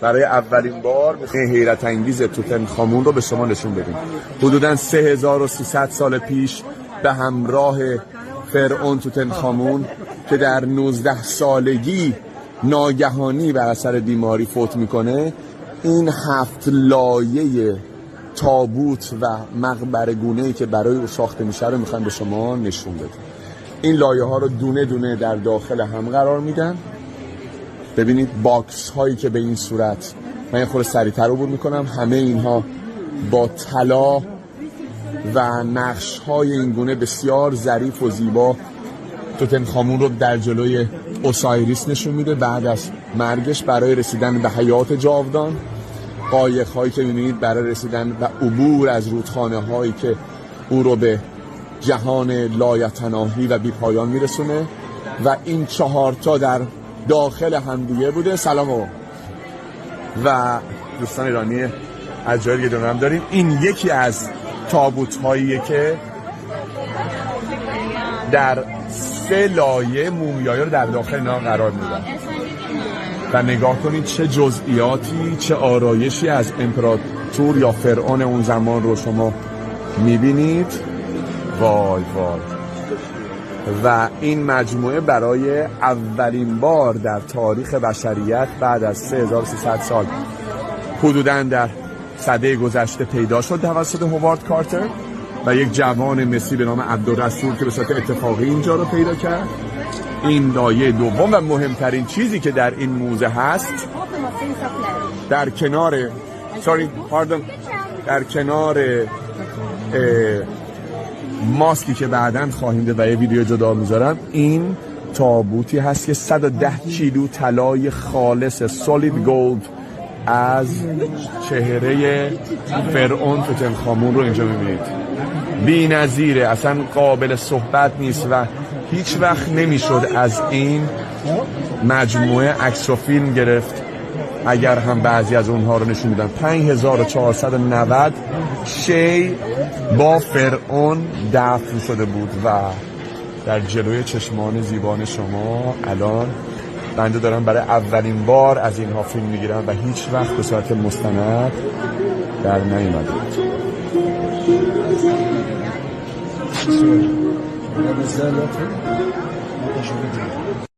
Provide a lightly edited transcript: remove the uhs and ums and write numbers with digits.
برای اولین بار حیرت انگیز توتنخامون رو به شما نشون بدیم. حدوداً 3300 سال پیش به همراه فرعون توتنخامون که در 19 سالگی ناگهانی بر اثر بیماری فوت میکنه، این 7 لایه تابوت و مقبره گونه‌ای که برای او ساخته میشه رو میخوایم به شما نشون بدیم. این لایه ها رو دونه دونه در داخل هم قرار میدن. ببینید باکس هایی که به این صورت، من یه خورده سریعتر عبور میکنم، همه اینها با طلا و نقش های این گونه بسیار ظریف و زیبا توتنخامون رو در جلوی اوسایریس نشون میده بعد از مرگش برای رسیدن به حیات جاودان. قایق هایی که میبینید برای رسیدن و عبور از رودخانه هایی که او رو به جهان لایتناهی و بیپایان میرسونه. و این 4 تا در داخل همدیگه بوده. سلام و دوستان ایرانی از جای دیگه دور هم داریم. این یکی از تابوت هاییه که در 3 لایه مومیایی رو در داخل اینا قرار میدن و نگاه کنید چه جزئیاتی، چه آرایشی از امپراتور یا فرعون اون زمان رو شما میبینید. وای وای. و این مجموعه برای اولین بار در تاریخ بشریت بعد از 3300 سال حدوداً در سده گذشته پیدا شد توسط هوارد کارتر و یک جوان مسی به نام عبدالرسول که به صورت اتفاقی اینجا رو پیدا کرد. این لایه دوم و مهمترین چیزی که در این موزه هست، در کنار در کنار ماسکی که بعداً خواهیم دید و یه ویدیو جدا میذارم، این تابوتی هست که 110 کیلو طلای خالص سولید گولد از چهره فرعون توتنخامون رو اینجا میبینید. بی‌نظیره، اصلا قابل صحبت نیست و هیچ وقت نمیشد از این مجموعه عکس و فیلم گرفت اگر هم بعضی از اونها رو نشون میدن. 5490 شی با فرعون دفن شده بود و در جلوی چشمان زیبان شما الان بنده دارم برای اولین بار از اینها فیلم میگیرم و هیچ وقت به صورت مستند در نیامده بود.